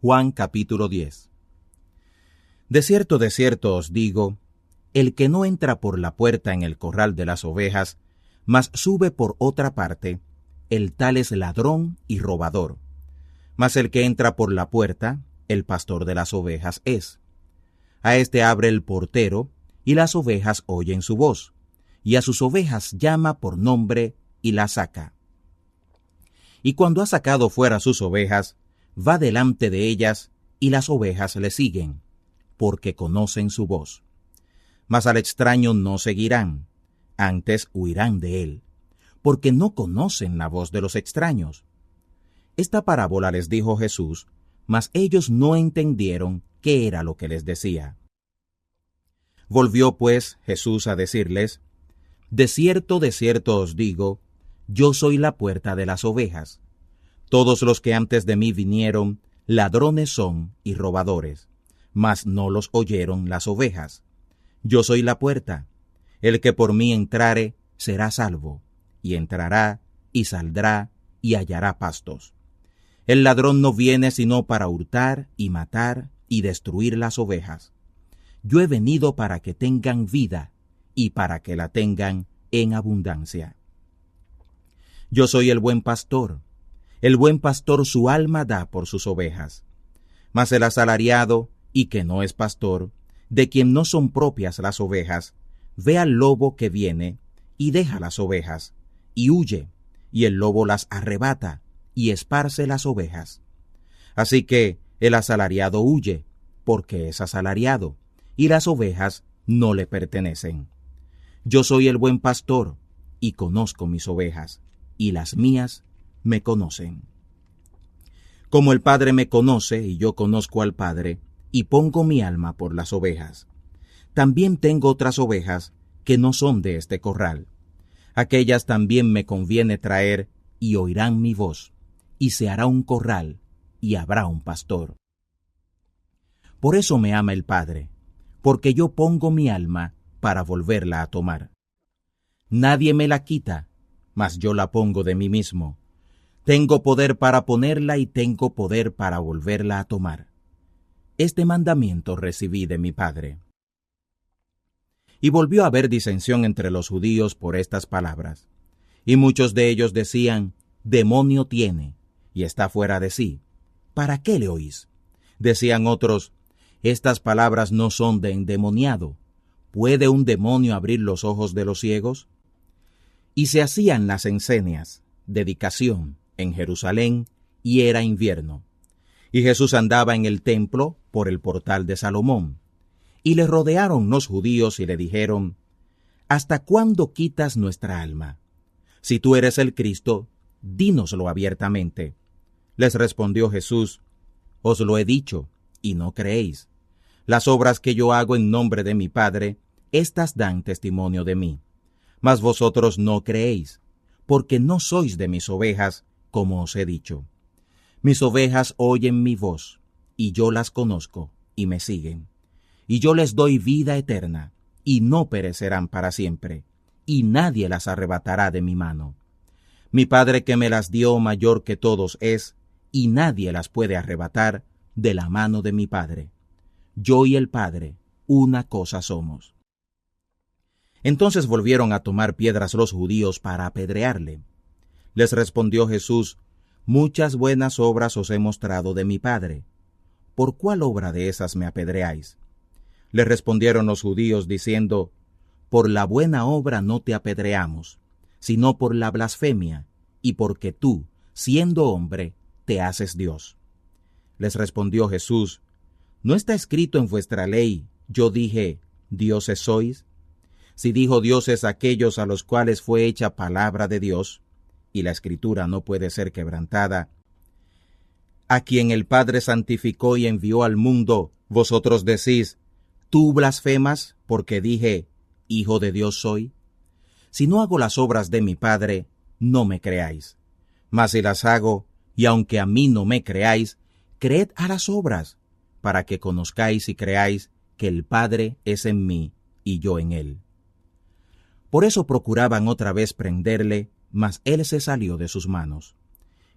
Juan capítulo 10. De cierto os digo, el que no entra por la puerta en el corral de las ovejas, mas sube por otra parte, el tal es ladrón y robador. Mas el que entra por la puerta, el pastor de las ovejas es. A éste abre el portero, y las ovejas oyen su voz, y a sus ovejas llama por nombre y las saca. Y cuando ha sacado fuera sus ovejas, va delante de ellas, y las ovejas le siguen, porque conocen su voz. Mas al extraño no seguirán, antes huirán de él, porque no conocen la voz de los extraños. Esta parábola les dijo Jesús, mas ellos no entendieron qué era lo que les decía. Volvió pues Jesús a decirles, de cierto os digo, yo soy la puerta de las ovejas. Todos los que antes de mí vinieron, ladrones son y robadores, mas no los oyeron las ovejas. Yo soy la puerta. El que por mí entrare, será salvo, y entrará, y saldrá, y hallará pastos. El ladrón no viene sino para hurtar, y matar, y destruir las ovejas. Yo he venido para que tengan vida, y para que la tengan en abundancia. Yo soy el buen pastor. El buen pastor su alma da por sus ovejas. Mas el asalariado, y que no es pastor, de quien no son propias las ovejas, ve al lobo que viene, y deja las ovejas, y huye, y el lobo las arrebata, y esparce las ovejas. Así que el asalariado huye, porque es asalariado, y las ovejas no le pertenecen. Yo soy el buen pastor, y conozco mis ovejas, y las mías me conocen. Como el Padre me conoce, y yo conozco al Padre, y pongo mi alma por las ovejas. También tengo otras ovejas que no son de este corral. Aquellas también me conviene traer, y oirán mi voz, y se hará un corral, y habrá un pastor. Por eso me ama el Padre, porque yo pongo mi alma para volverla a tomar. Nadie me la quita, mas yo la pongo de mí mismo. Tengo poder para ponerla y tengo poder para volverla a tomar. Este mandamiento recibí de mi Padre. Y volvió a haber disensión entre los judíos por estas palabras. Y muchos de ellos decían, demonio tiene, y está fuera de sí. ¿Para qué le oís? Decían otros, estas palabras no son de endemoniado. ¿Puede un demonio abrir los ojos de los ciegos? Y se hacían las enseñas, dedicación, en Jerusalén, y era invierno. Y Jesús andaba en el templo por el portal de Salomón. Y le rodearon los judíos y le dijeron, ¿hasta cuándo quitas nuestra alma? Si tú eres el Cristo, dínoslo abiertamente. Les respondió Jesús, os lo he dicho, y no creéis. Las obras que yo hago en nombre de mi Padre, éstas dan testimonio de mí. Mas vosotros no creéis, porque no sois de mis ovejas, como os he dicho. Mis ovejas oyen mi voz, y yo las conozco, y me siguen. Y yo les doy vida eterna, y no perecerán para siempre, y nadie las arrebatará de mi mano. Mi Padre que me las dio mayor que todos es, y nadie las puede arrebatar de la mano de mi Padre. Yo y el Padre, una cosa somos. Entonces volvieron a tomar piedras los judíos para apedrearle. Les respondió Jesús, muchas buenas obras os he mostrado de mi Padre. ¿Por cuál obra de esas me apedreáis? Le respondieron los judíos diciendo, por la buena obra no te apedreamos, sino por la blasfemia, y porque tú, siendo hombre, te haces Dios. Les respondió Jesús, ¿no está escrito en vuestra ley, yo dije, dioses sois? Si dijo dioses aquellos a los cuales fue hecha palabra de Dios, y la Escritura no puede ser quebrantada, a quien el Padre santificó y envió al mundo, vosotros decís, ¿tú blasfemas porque dije, Hijo de Dios soy? Si no hago las obras de mi Padre, no me creáis. Mas si las hago, y aunque a mí no me creáis, creed a las obras, para que conozcáis y creáis que el Padre es en mí y yo en él. Por eso procuraban otra vez prenderle, mas él se salió de sus manos,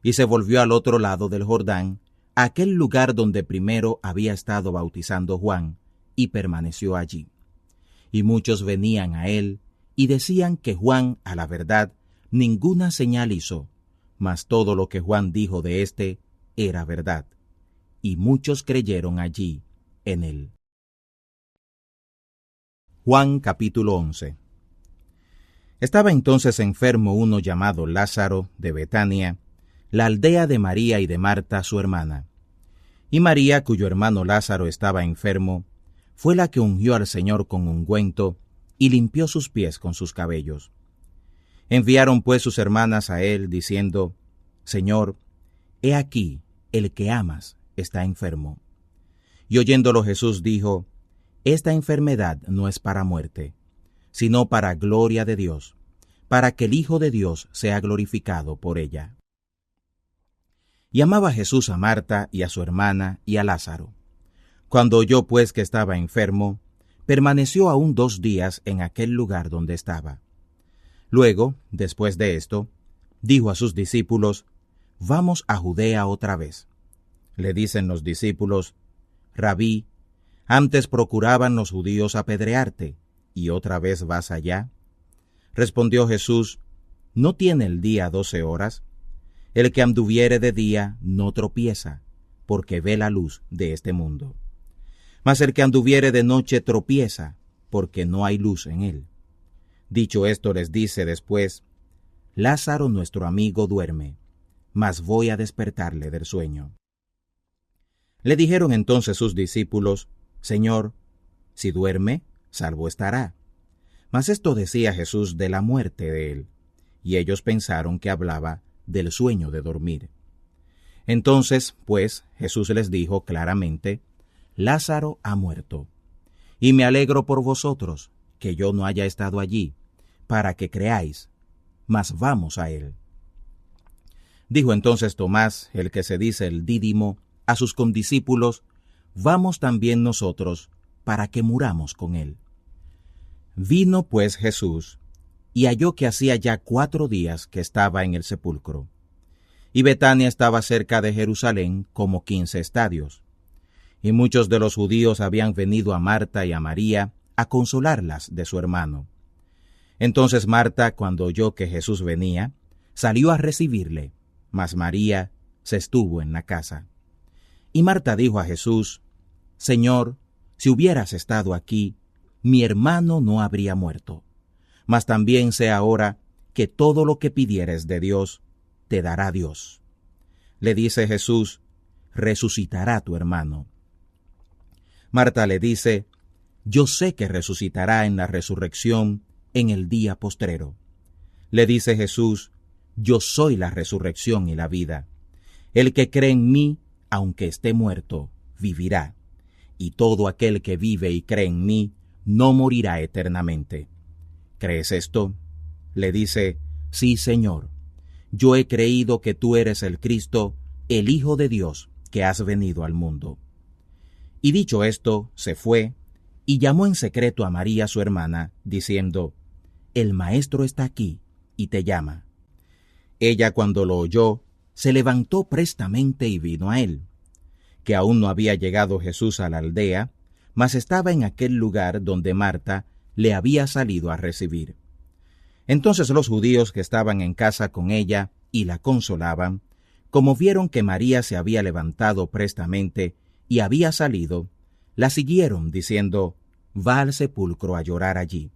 y se volvió al otro lado del Jordán, a aquel lugar donde primero había estado bautizando Juan, y permaneció allí. Y muchos venían a él, y decían que Juan, a la verdad, ninguna señal hizo, mas todo lo que Juan dijo de éste era verdad. Y muchos creyeron allí en él. Juan capítulo 11. Estaba entonces enfermo uno llamado Lázaro de Betania, la aldea de María y de Marta su hermana. Y María, cuyo hermano Lázaro estaba enfermo, fue la que ungió al Señor con ungüento y limpió sus pies con sus cabellos. Enviaron pues sus hermanas a él, diciendo: Señor, he aquí, el que amas está enfermo. Y oyéndolo Jesús dijo: Esta enfermedad no es para muerte, sino para gloria de Dios, para que el Hijo de Dios sea glorificado por ella. Y amaba Jesús a Marta y a su hermana y a Lázaro. Cuando oyó pues que estaba enfermo, permaneció aún 2 días en aquel lugar donde estaba. Luego, después de esto, dijo a sus discípulos: Vamos a Judea otra vez. Le dicen los discípulos: Rabí, antes procuraban los judíos apedrearte, ¿y otra vez vas allá? Respondió Jesús: ¿No tiene el día 12 horas? El que anduviere de día no tropieza, porque ve la luz de este mundo. Mas el que anduviere de noche tropieza, porque no hay luz en él. Dicho esto, les dice después: Lázaro nuestro amigo duerme, mas voy a despertarle del sueño. Le dijeron entonces sus discípulos: Señor, si duerme, salvo estará. Mas esto decía Jesús de la muerte de él, y ellos pensaron que hablaba del sueño de dormir. Entonces, pues, Jesús les dijo claramente: Lázaro ha muerto, y me alegro por vosotros, que yo no haya estado allí, para que creáis, mas vamos a él. Dijo entonces Tomás, el que se dice el Dídimo, a sus condiscípulos: Vamos también nosotros, para que muramos con él. Vino pues Jesús, y halló que hacía ya 4 días que estaba en el sepulcro. Y Betania estaba cerca de Jerusalén como 15 estadios. Y muchos de los judíos habían venido a Marta y a María a consolarlas de su hermano. Entonces Marta, cuando oyó que Jesús venía, salió a recibirle, mas María se estuvo en la casa. Y Marta dijo a Jesús: Señor, si hubieras estado aquí, mi hermano no habría muerto. Mas también sé ahora que todo lo que pidieres de Dios, te dará Dios. Le dice Jesús: resucitará tu hermano. Marta le dice: Yo sé que resucitará en la resurrección en el día postrero. Le dice Jesús: Yo soy la resurrección y la vida. El que cree en mí, aunque esté muerto, vivirá. Y todo aquel que vive y cree en mí, no morirá eternamente. ¿Crees esto? Le dice: Sí, Señor. Yo he creído que tú eres el Cristo, el Hijo de Dios, que has venido al mundo. Y dicho esto, se fue, y llamó en secreto a María su hermana, diciendo: El Maestro está aquí, y te llama. Ella, cuando lo oyó, se levantó prestamente y vino a él. Que aún no había llegado Jesús a la aldea, mas estaba en aquel lugar donde Marta le había salido a recibir. Entonces los judíos que estaban en casa con ella y la consolaban, como vieron que María se había levantado prestamente y había salido, la siguieron, diciendo: Va al sepulcro a llorar allí.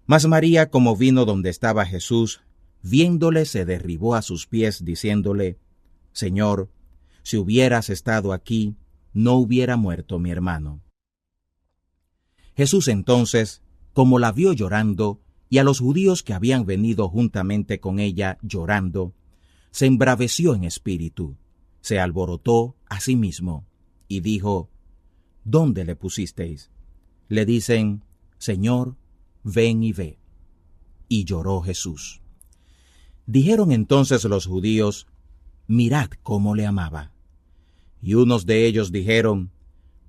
Mas María, como vino donde estaba Jesús, viéndole, se derribó a sus pies, diciéndole: Señor, si hubieras estado aquí, no hubiera muerto mi hermano. Jesús entonces, como la vio llorando, y a los judíos que habían venido juntamente con ella llorando, se embraveció en espíritu, se alborotó a sí mismo, y dijo: ¿Dónde le pusisteis? Le dicen: Señor, ven y ve. Y lloró Jesús. Dijeron entonces los judíos: Mirad cómo le amaba. Y unos de ellos dijeron: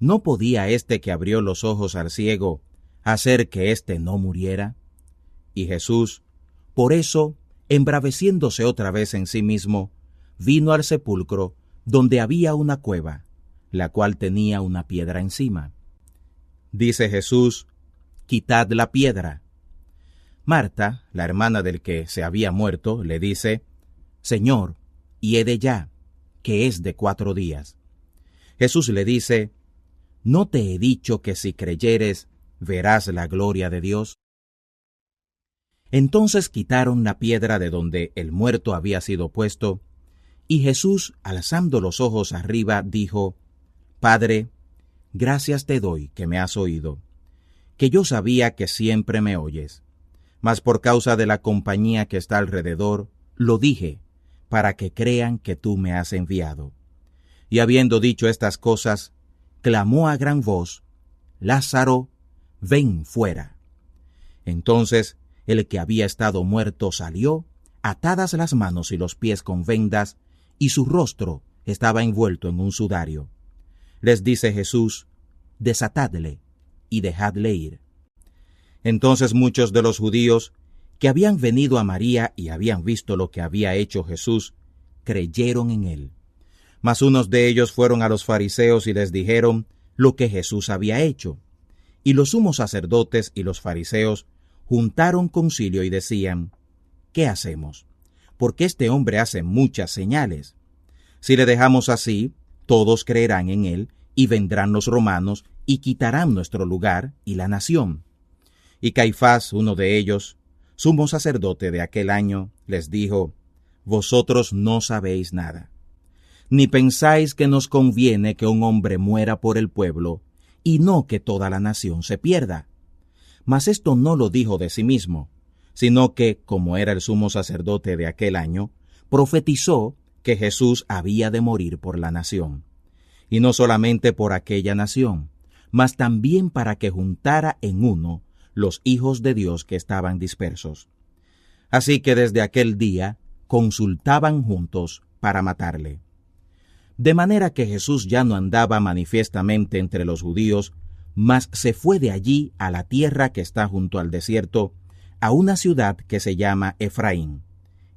¿No podía este que abrió los ojos al ciego hacer que éste no muriera? Y Jesús, por eso, embraveciéndose otra vez en sí mismo, vino al sepulcro, donde había una cueva, la cual tenía una piedra encima. Dice Jesús: «Quitad la piedra». Marta, la hermana del que se había muerto, le dice: «Señor, hiede ya, que es de 4 días». Jesús le dice: «¿No te he dicho que si creyeres, verás la gloria de Dios?». Entonces quitaron la piedra de donde el muerto había sido puesto, y Jesús, alzando los ojos arriba, dijo: «Padre, gracias te doy que me has oído, que yo sabía que siempre me oyes, mas por causa de la compañía que está alrededor, lo dije, para que crean que tú me has enviado». Y habiendo dicho estas cosas, clamó a gran voz: «Lázaro, ven fuera». Entonces el que había estado muerto salió, atadas las manos y los pies con vendas, y su rostro estaba envuelto en un sudario. Les dice Jesús: «Desatadle y dejadle ir». Entonces muchos de los judíos que habían venido a María y habían visto lo que había hecho Jesús, creyeron en él. Mas unos de ellos fueron a los fariseos y les dijeron lo que Jesús había hecho. Y los sumos sacerdotes y los fariseos juntaron concilio y decían: «¿Qué hacemos? Porque este hombre hace muchas señales. Si le dejamos así, todos creerán en él, y vendrán los romanos y quitarán nuestro lugar y la nación». Y Caifás, uno de ellos, sumo sacerdote de aquel año, les dijo: «Vosotros no sabéis nada, ni pensáis que nos conviene que un hombre muera por el pueblo, y no que toda la nación se pierda». Mas esto no lo dijo de sí mismo, sino que, como era el sumo sacerdote de aquel año, profetizó que Jesús había de morir por la nación. Y no solamente por aquella nación, mas también para que juntara en uno los hijos de Dios que estaban dispersos. Así que desde aquel día consultaban juntos para matarle. De manera que Jesús ya no andaba manifiestamente entre los judíos, mas se fue de allí a la tierra que está junto al desierto, a una ciudad que se llama Efraín,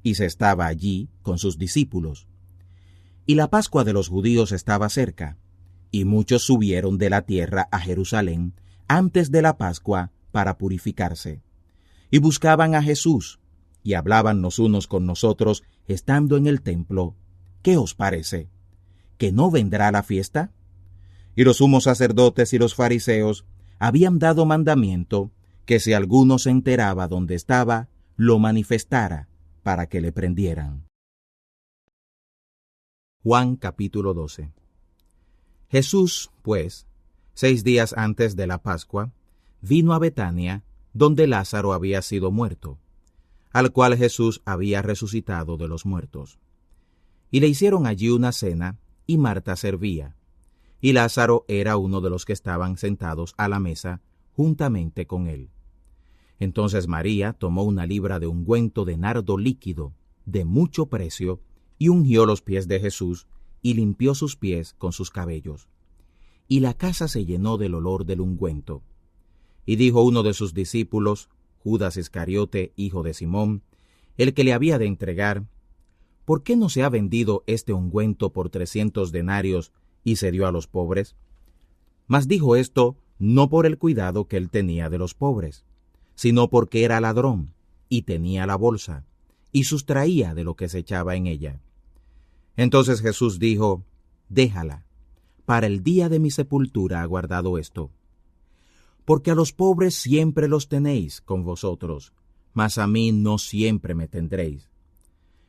y se estaba allí con sus discípulos. Y la Pascua de los judíos estaba cerca, y muchos subieron de la tierra a Jerusalén antes de la Pascua para purificarse. Y buscaban a Jesús, y hablaban los unos con los otros, estando en el templo: «¿Qué os parece? ¿Que no vendrá la fiesta?». Y los sumos sacerdotes y los fariseos habían dado mandamiento que si alguno se enteraba dónde estaba, lo manifestara para que le prendieran. Juan capítulo 12. Jesús, pues, 6 días antes de la Pascua, vino a Betania, donde Lázaro había sido muerto, al cual Jesús había resucitado de los muertos. Y le hicieron allí una cena, y Marta servía, y Lázaro era uno de los que estaban sentados a la mesa juntamente con él. Entonces María tomó una libra de ungüento de nardo líquido, de mucho precio, y ungió los pies de Jesús, y limpió sus pies con sus cabellos. Y la casa se llenó del olor del ungüento. Y dijo uno de sus discípulos, Judas Iscariote, hijo de Simón, el que le había de entregar: «¿Por qué no se ha vendido este ungüento por 300 denarios y se dio a los pobres?». Mas dijo esto no por el cuidado que él tenía de los pobres, sino porque era ladrón, y tenía la bolsa, y sustraía de lo que se echaba en ella. Entonces Jesús dijo: «Déjala, para el día de mi sepultura ha guardado esto. Porque a los pobres siempre los tenéis con vosotros, mas a mí no siempre me tendréis».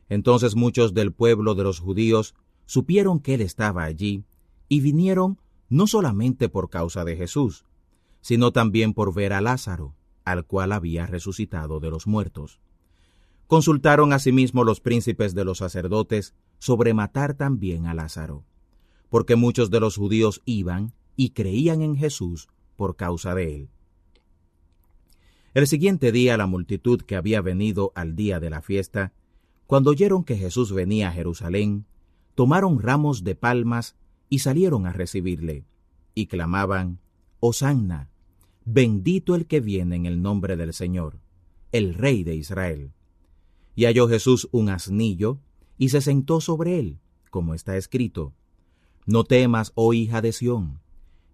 Entonces muchos del pueblo de los judíos supieron que él estaba allí, y vinieron no solamente por causa de Jesús, sino también por ver a Lázaro, al cual había resucitado de los muertos. Consultaron asimismo los príncipes de los sacerdotes sobre matar también a Lázaro, porque muchos de los judíos iban y creían en Jesús por causa de él. El siguiente día la multitud que había venido al día de la fiesta, cuando oyeron que Jesús venía a Jerusalén, tomaron ramos de palmas y salieron a recibirle, y clamaban: «Hosanna, bendito el que viene en el nombre del Señor, el Rey de Israel». Y halló Jesús un asnillo, y se sentó sobre él, como está escrito: No temas, oh hija de Sión,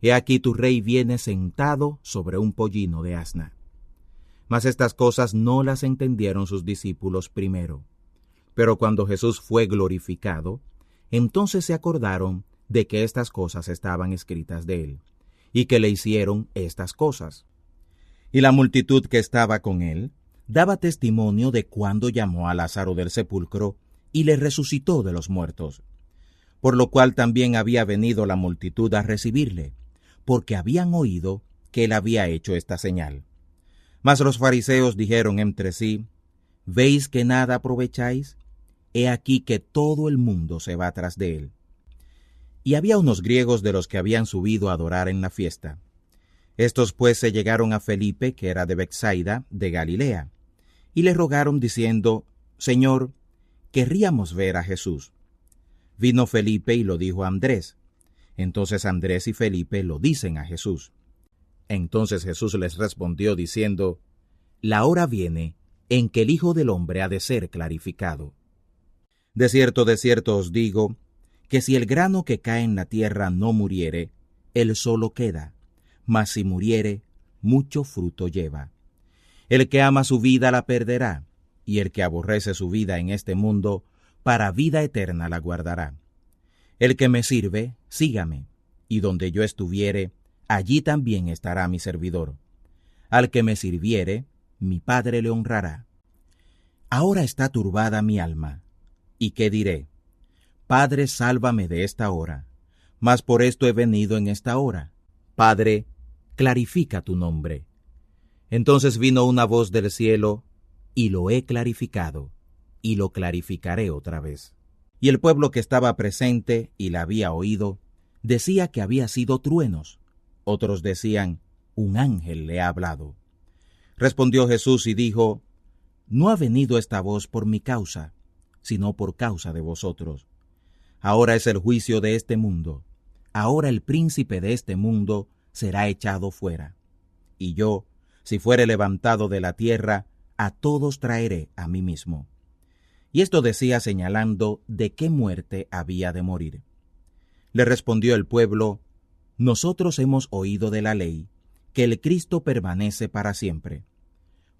he aquí tu rey viene sentado sobre un pollino de asna. Mas estas cosas no las entendieron sus discípulos primero. Pero cuando Jesús fue glorificado, entonces se acordaron de que estas cosas estaban escritas de él, y que le hicieron estas cosas. Y la multitud que estaba con él daba testimonio de cuando llamó a Lázaro del sepulcro y le resucitó de los muertos. Por lo cual también había venido la multitud a recibirle, porque habían oído que él había hecho esta señal. Mas los fariseos dijeron entre sí: ¿Veis que nada aprovecháis? He aquí que todo el mundo se va tras de él. Y había unos griegos de los que habían subido a adorar en la fiesta. Estos pues se llegaron a Felipe, que era de Betsaida, de Galilea, y le rogaron diciendo: Señor, querríamos ver a Jesús. Vino Felipe y lo dijo a Andrés. Entonces Andrés y Felipe lo dicen a Jesús. Entonces Jesús les respondió diciendo: La hora viene en que el Hijo del Hombre ha de ser clarificado. De cierto os digo, que si el grano que cae en la tierra no muriere, él solo queda, mas si muriere, mucho fruto lleva. El que ama su vida la perderá, y el que aborrece su vida en este mundo, para vida eterna la guardará. El que me sirve, sígame, y donde yo estuviere, allí también estará mi servidor. Al que me sirviere, mi Padre le honrará. Ahora está turbada mi alma. ¿Y qué diré? Padre, sálvame de esta hora. Mas por esto he venido en esta hora. Padre, clarifica tu nombre. Entonces vino una voz del cielo, y lo he clarificado, y lo clarificaré otra vez. Y el pueblo que estaba presente y la había oído, decía que había sido truenos. Otros decían: un ángel le ha hablado. Respondió Jesús y dijo: No ha venido esta voz por mi causa, sino por causa de vosotros. Ahora es el juicio de este mundo. Ahora el príncipe de este mundo será echado fuera. Y yo, si fuere levantado de la tierra, a todos traeré a mí mismo. Y esto decía señalando de qué muerte había de morir. Le respondió el pueblo: Nosotros hemos oído de la ley, que el Cristo permanece para siempre.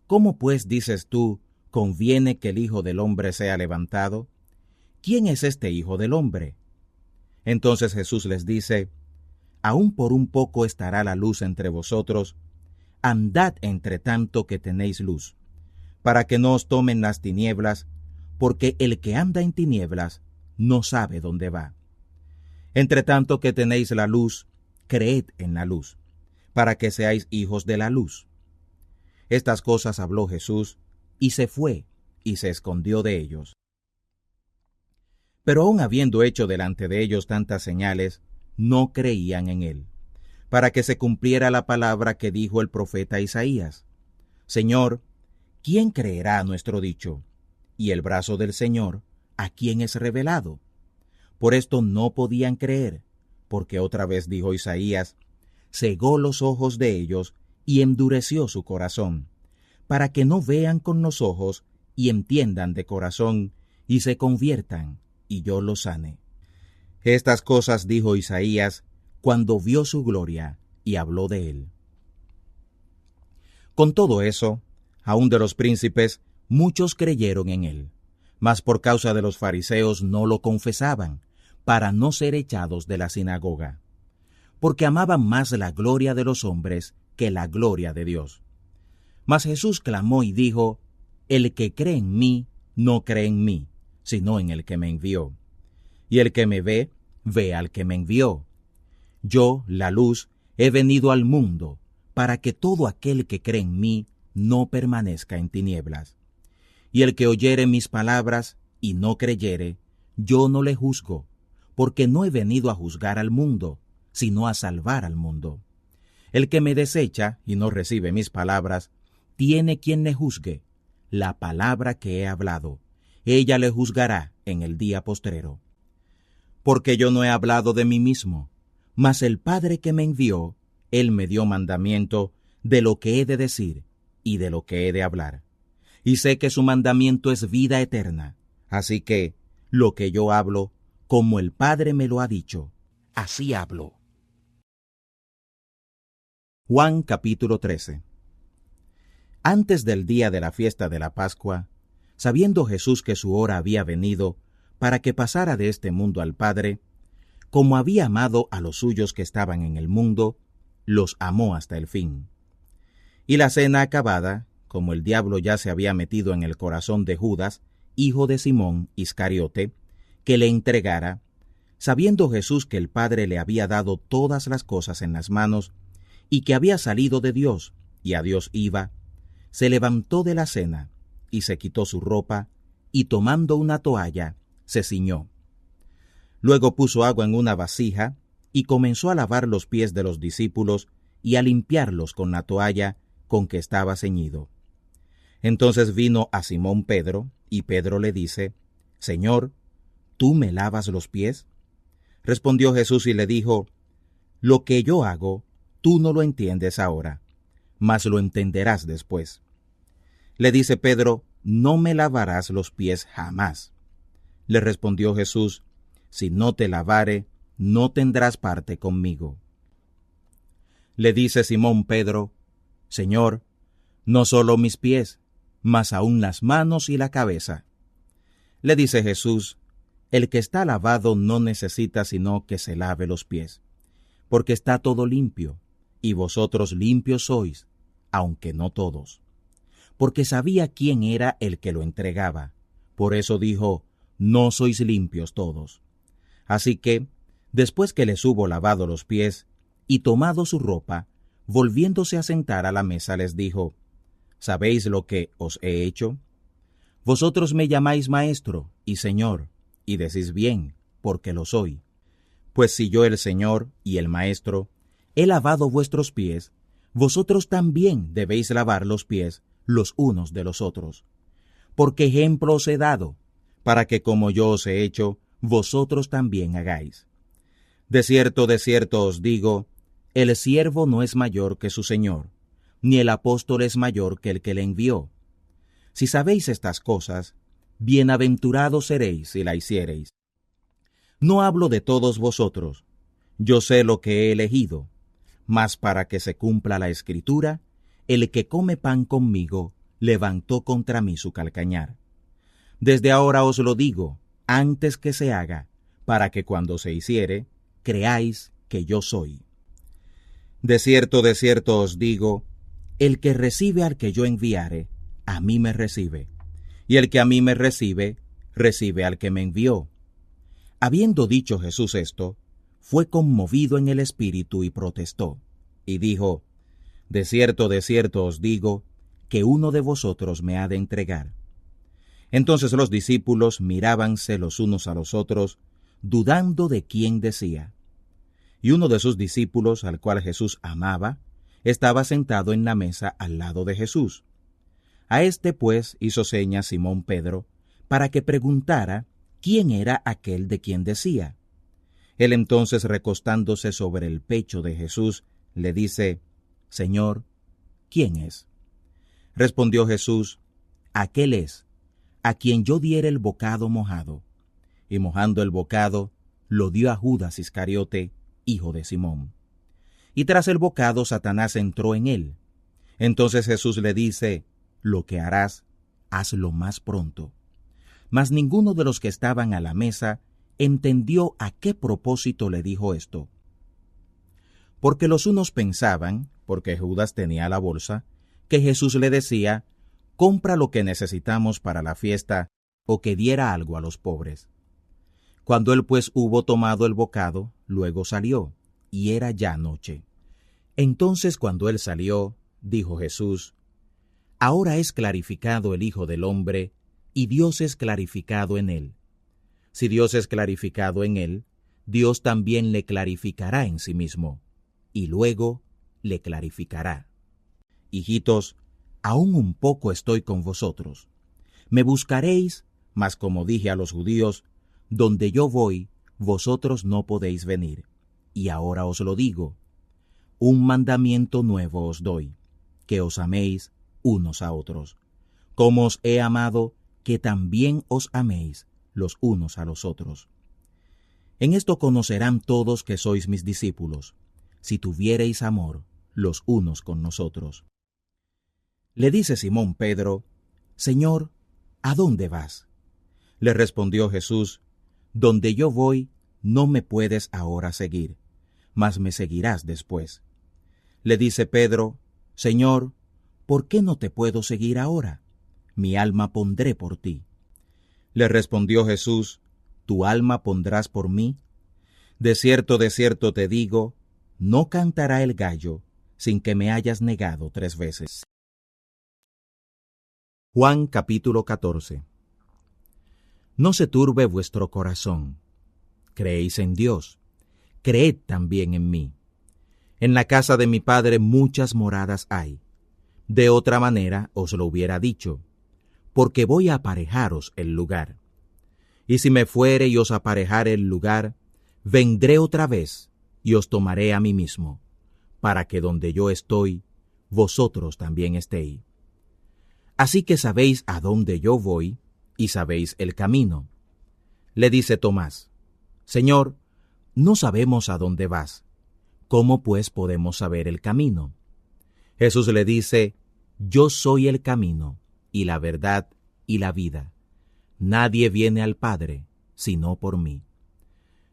¿Cómo pues dices tú, conviene que el Hijo del Hombre sea levantado? ¿Quién es este Hijo del Hombre? Entonces Jesús les dice: Aún por un poco estará la luz entre vosotros. Andad entre tanto que tenéis luz, para que no os tomen las tinieblas, porque el que anda en tinieblas no sabe dónde va. Entre tanto que tenéis la luz, creed en la luz, para que seáis hijos de la luz. Estas cosas habló Jesús, y se fue, y se escondió de ellos. Pero aun habiendo hecho delante de ellos tantas señales, no creían en él, para que se cumpliera la palabra que dijo el profeta Isaías: Señor, ¿quién creerá a nuestro dicho? Y el brazo del Señor, ¿a quién es revelado? Por esto no podían creer, porque otra vez dijo Isaías: cegó los ojos de ellos y endureció su corazón, para que no vean con los ojos y entiendan de corazón y se conviertan, y yo los sane. Estas cosas dijo Isaías cuando vio su gloria y habló de él. Con todo eso, aun de los príncipes, muchos creyeron en él, mas por causa de los fariseos no lo confesaban, para no ser echados de la sinagoga, porque amaban más la gloria de los hombres que la gloria de Dios. Mas Jesús clamó y dijo: El que cree en mí, no cree en mí, sino en el que me envió. Y el que me ve, ve al que me envió. Yo, la luz, he venido al mundo, para que todo aquel que cree en mí no permanezca en tinieblas. Y el que oyere mis palabras y no creyere, yo no le juzgo, porque no he venido a juzgar al mundo, sino a salvar al mundo. El que me desecha y no recibe mis palabras, tiene quien le juzgue. La palabra que he hablado, ella le juzgará en el día postrero. Porque yo no he hablado de mí mismo, mas el Padre que me envió, él me dio mandamiento de lo que he de decir y de lo que he de hablar. Y sé que su mandamiento es vida eterna, así que lo que yo hablo, como el Padre me lo ha dicho, así hablo. Juan capítulo 13. Antes del día de la fiesta de la Pascua, sabiendo Jesús que su hora había venido para que pasara de este mundo al Padre, como había amado a los suyos que estaban en el mundo, los amó hasta el fin. Y la cena acabada, como el diablo ya se había metido en el corazón de Judas, hijo de Simón Iscariote, que le entregara, sabiendo Jesús que el Padre le había dado todas las cosas en las manos, y que había salido de Dios, y a Dios iba, se levantó de la cena, y se quitó su ropa, y tomando una toalla, se ciñó. Luego puso agua en una vasija, y comenzó a lavar los pies de los discípulos, y a limpiarlos con la toalla con que estaba ceñido. Entonces vino a Simón Pedro, y Pedro le dice, Señor, ¿tú me lavas los pies? Respondió Jesús y le dijo, lo que yo hago, tú no lo entiendes ahora, mas lo entenderás después. Le dice Pedro, no me lavarás los pies jamás. Le respondió Jesús, si no te lavare, no tendrás parte conmigo. Le dice Simón Pedro, Señor, no solo mis pies, mas aún las manos y la cabeza. Le dice Jesús, el que está lavado no necesita sino que se lave los pies, porque está todo limpio, y vosotros limpios sois, aunque no todos. Porque sabía quién era el que lo entregaba, por eso dijo, no sois limpios todos. Así que, después que les hubo lavado los pies, y tomado su ropa, volviéndose a sentar a la mesa les dijo, ¿sabéis lo que os he hecho? Vosotros me llamáis maestro y señor, y decís bien, porque lo soy. Pues si yo el Señor y el Maestro he lavado vuestros pies, vosotros también debéis lavar los pies los unos de los otros. Porque ejemplo os he dado, para que como yo os he hecho, vosotros también hagáis. De cierto os digo, el siervo no es mayor que su Señor, ni el apóstol es mayor que el que le envió. Si sabéis estas cosas, bienaventurados seréis si la hiciereis. No hablo de todos vosotros, yo sé lo que he elegido, mas para que se cumpla la Escritura, el que come pan conmigo levantó contra mí su calcañar. Desde ahora os lo digo, antes que se haga, para que cuando se hiciere, creáis que yo soy. De cierto os digo, el que recibe al que yo enviare, a mí me recibe, y el que a mí me recibe, recibe al que me envió. Habiendo dicho Jesús esto, fue conmovido en el espíritu y protestó, y dijo, de cierto os digo, que uno de vosotros me ha de entregar. Entonces los discípulos mirábanse los unos a los otros, dudando de quién decía. Y uno de sus discípulos, al cual Jesús amaba, estaba sentado en la mesa al lado de Jesús. A este pues hizo señas Simón Pedro, para que preguntara quién era aquel de quien decía. Él entonces, recostándose sobre el pecho de Jesús, le dice, Señor, ¿quién es? Respondió Jesús, aquel es, a quien yo diere el bocado mojado. Y mojando el bocado, lo dio a Judas Iscariote, hijo de Simón. Y tras el bocado, Satanás entró en él. Entonces Jesús le dice, lo que harás, hazlo más pronto. Mas ninguno de los que estaban a la mesa entendió a qué propósito le dijo esto. Porque los unos pensaban, porque Judas tenía la bolsa, que Jesús le decía, compra lo que necesitamos para la fiesta, o que diera algo a los pobres. Cuando él pues hubo tomado el bocado, luego salió, y era ya noche. Entonces cuando él salió, dijo Jesús, ahora es clarificado el Hijo del Hombre, y Dios es clarificado en él. Si Dios es clarificado en él, Dios también le clarificará en sí mismo, y luego le clarificará. Hijitos, aún un poco estoy con vosotros. Me buscaréis, mas como dije a los judíos, donde yo voy, vosotros no podéis venir. Y ahora os lo digo, un mandamiento nuevo os doy, que os améis unos a otros. Como os he amado, que también os améis los unos a los otros. En esto conocerán todos que sois mis discípulos, si tuviereis amor los unos con nosotros. Le dice Simón Pedro: Señor, ¿a dónde vas? Le respondió Jesús: Donde yo voy, no me puedes ahora seguir, mas me seguirás después. Le dice Pedro: Señor, ¿por qué no te puedo seguir ahora? Mi alma pondré por ti. Le respondió Jesús: ¿Tu alma pondrás por mí? De cierto te digo, no cantará el gallo sin que me hayas negado 3 veces. Juan capítulo 14. No se turbe vuestro corazón. Creéis en Dios, creed también en mí. En la casa de mi Padre muchas moradas hay. De otra manera os lo hubiera dicho, porque voy a aparejaros el lugar. Y si me fuere y os aparejare el lugar, vendré otra vez y os tomaré a mí mismo, para que donde yo estoy, vosotros también estéis. Así que sabéis a dónde yo voy y sabéis el camino. Le dice Tomás: Señor, no sabemos a dónde vas. ¿Cómo pues podemos saber el camino? Jesús le dice: Yo soy el camino, y la verdad, y la vida. Nadie viene al Padre, sino por mí.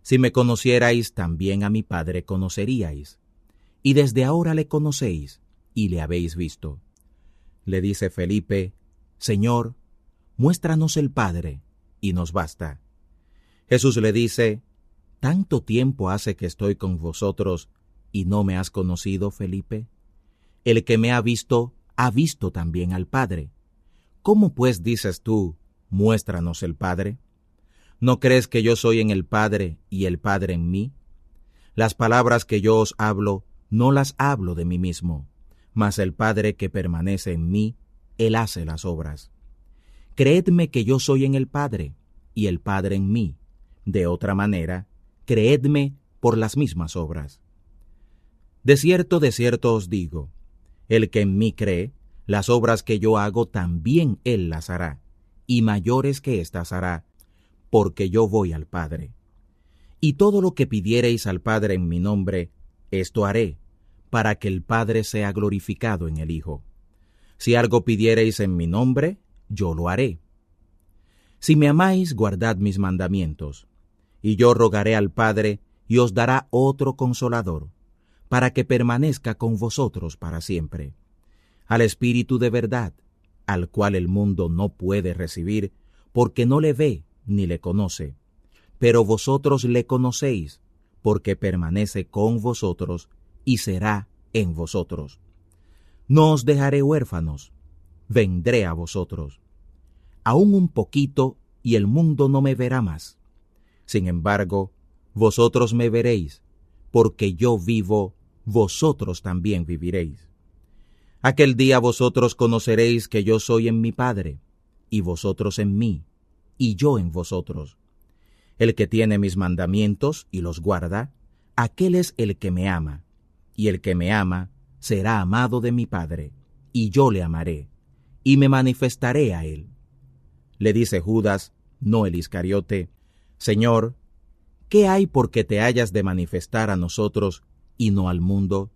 Si me conocierais, también a mi Padre conoceríais. Y desde ahora le conocéis, y le habéis visto. Le dice Felipe: Señor, muéstranos el Padre, y nos basta. Jesús le dice: ¿Tanto tiempo hace que estoy con vosotros, y no me has conocido, Felipe? El que me ha visto también al Padre. ¿Cómo pues dices tú, muéstranos el Padre? ¿No crees que yo soy en el Padre y el Padre en mí? Las palabras que yo os hablo, no las hablo de mí mismo, mas el Padre que permanece en mí, Él hace las obras. Creedme que yo soy en el Padre, y el Padre en mí. De otra manera, creedme por las mismas obras. De cierto os digo, el que en mí cree, las obras que yo hago también él las hará, y mayores que éstas hará, porque yo voy al Padre. Y todo lo que pidiereis al Padre en mi nombre, esto haré, para que el Padre sea glorificado en el Hijo. Si algo pidiereis en mi nombre, yo lo haré. Si me amáis, guardad mis mandamientos, y yo rogaré al Padre, y os dará otro Consolador, para que permanezca con vosotros para siempre. Al Espíritu de verdad, al cual el mundo no puede recibir, porque no le ve ni le conoce. Pero vosotros le conocéis, porque permanece con vosotros y será en vosotros. No os dejaré huérfanos, vendré a vosotros. Aún un poquito, y el mundo no me verá más. Sin embargo, vosotros me veréis, porque yo vivo, vosotros también viviréis. Aquel día vosotros conoceréis que yo soy en mi Padre, y vosotros en mí, y yo en vosotros. El que tiene mis mandamientos y los guarda, aquel es el que me ama, y el que me ama será amado de mi Padre, y yo le amaré, y me manifestaré a él. Le dice Judas, no el Iscariote: Señor, ¿qué hay por que te hayas de manifestar a nosotros y no al mundo?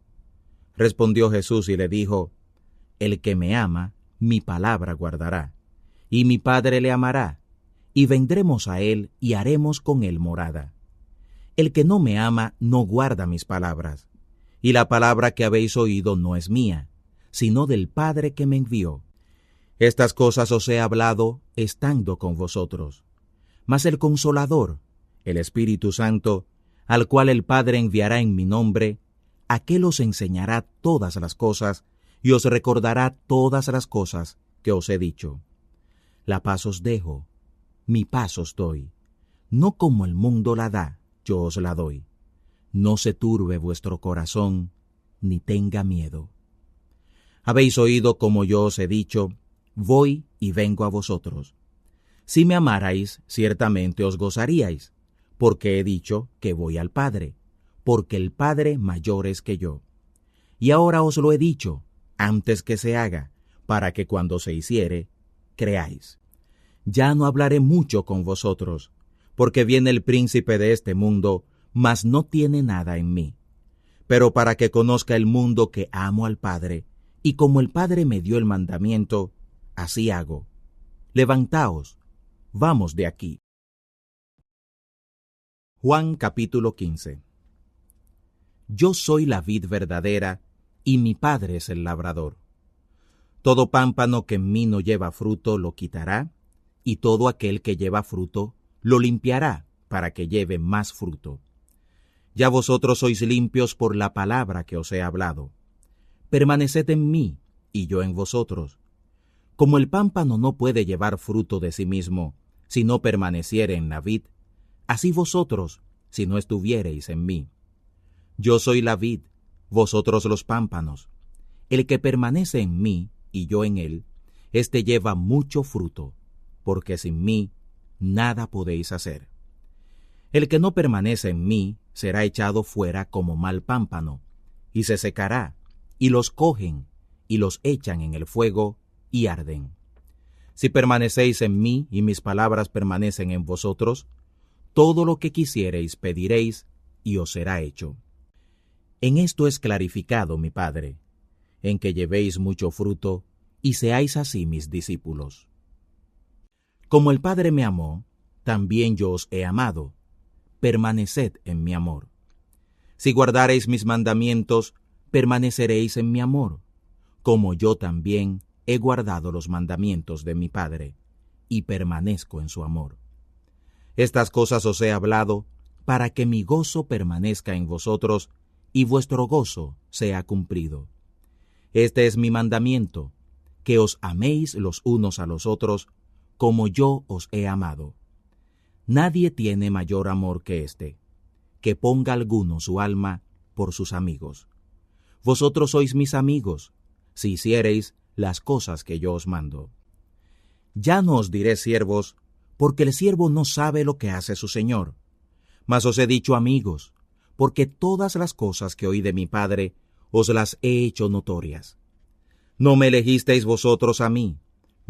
Respondió Jesús y le dijo: El que me ama, mi palabra guardará, y mi Padre le amará, y vendremos a él y haremos con él morada. El que no me ama no guarda mis palabras, y la palabra que habéis oído no es mía, sino del Padre que me envió. Estas cosas os he hablado estando con vosotros. Mas el Consolador, el Espíritu Santo, al cual el Padre enviará en mi nombre, aquel os enseñará todas las cosas y os recordará todas las cosas que os he dicho. La paz os dejo, mi paz os doy. No como el mundo la da, yo os la doy. No se turbe vuestro corazón, ni tenga miedo. Habéis oído como yo os he dicho, voy y vengo a vosotros. Si me amarais, ciertamente os gozaríais, porque he dicho que voy al Padre, porque el Padre mayor es que yo. Y ahora os lo he dicho, antes que se haga, para que cuando se hiciere, creáis. Ya no hablaré mucho con vosotros, porque viene el príncipe de este mundo, mas no tiene nada en mí. Pero para que conozca el mundo que amo al Padre, y como el Padre me dio el mandamiento, así hago. Levantaos, vamos de aquí. Juan capítulo 15. Yo soy la vid verdadera, y mi Padre es el labrador. Todo pámpano que en mí no lleva fruto lo quitará, y todo aquel que lleva fruto lo limpiará, para que lleve más fruto. Ya vosotros sois limpios por la palabra que os he hablado. Permaneced en mí, y yo en vosotros. Como el pámpano no puede llevar fruto de sí mismo, si no permaneciere en la vid, así vosotros, si no estuviereis en mí. Yo soy la vid, vosotros los pámpanos. El que permanece en mí, y yo en él, éste lleva mucho fruto, porque sin mí nada podéis hacer. El que no permanece en mí será echado fuera como mal pámpano, y se secará, y los cogen, y los echan en el fuego, y arden. Si permanecéis en mí, y mis palabras permanecen en vosotros, todo lo que quisiereis pediréis, y os será hecho. En esto es clarificado mi Padre, en que llevéis mucho fruto, y seáis así mis discípulos. Como el Padre me amó, también yo os he amado. Permaneced en mi amor. Si guardareis mis mandamientos, permaneceréis en mi amor, como yo también he guardado los mandamientos de mi Padre, y permanezco en su amor. Estas cosas os he hablado, para que mi gozo permanezca en vosotros, y vuestro gozo sea cumplido. Este es mi mandamiento, que os améis los unos a los otros, como yo os he amado. Nadie tiene mayor amor que este, que ponga alguno su alma por sus amigos. Vosotros sois mis amigos, si hiciereis las cosas que yo os mando. Ya no os diré siervos, porque el siervo no sabe lo que hace su señor. Mas os he dicho amigos, porque todas las cosas que oí de mi Padre os las he hecho notorias. No me elegisteis vosotros a mí,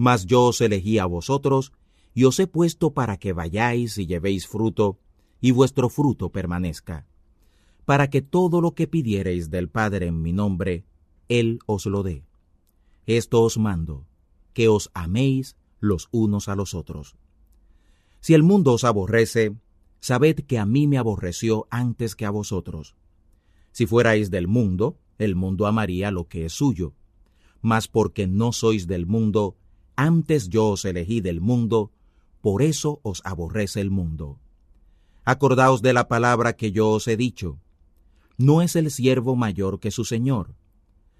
mas yo os elegí a vosotros, y os he puesto para que vayáis y llevéis fruto, y vuestro fruto permanezca, para que todo lo que pidiereis del Padre en mi nombre, Él os lo dé. Esto os mando, que os améis los unos a los otros. Si el mundo os aborrece, sabed que a mí me aborreció antes que a vosotros. Si fuerais del mundo, el mundo amaría lo que es suyo. Mas porque no sois del mundo, antes yo os elegí del mundo, por eso os aborrece el mundo. Acordaos de la palabra que yo os he dicho. No es el siervo mayor que su señor.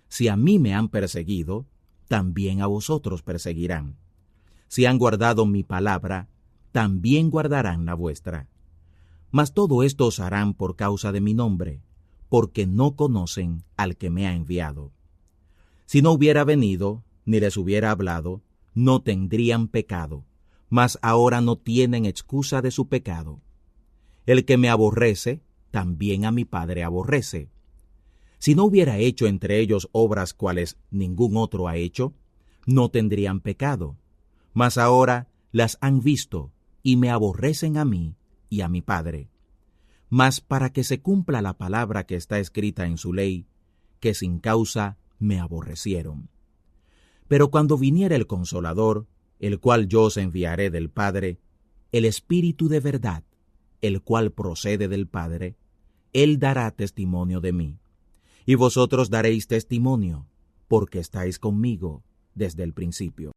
Si a mí me han perseguido, también a vosotros perseguirán. Si han guardado mi palabra, también guardarán la vuestra. Mas todo esto os harán por causa de mi nombre, porque no conocen al que me ha enviado. Si no hubiera venido, ni les hubiera hablado, no tendrían pecado, mas ahora no tienen excusa de su pecado. El que me aborrece, también a mi Padre aborrece. Si no hubiera hecho entre ellos obras cuales ningún otro ha hecho, no tendrían pecado, mas ahora las han visto y me aborrecen a mí y a mi Padre. Mas para que se cumpla la palabra que está escrita en su ley, que sin causa me aborrecieron. Pero cuando viniere el Consolador, el cual yo os enviaré del Padre, el Espíritu de verdad, el cual procede del Padre, Él dará testimonio de mí. Y vosotros daréis testimonio, porque estáis conmigo desde el principio.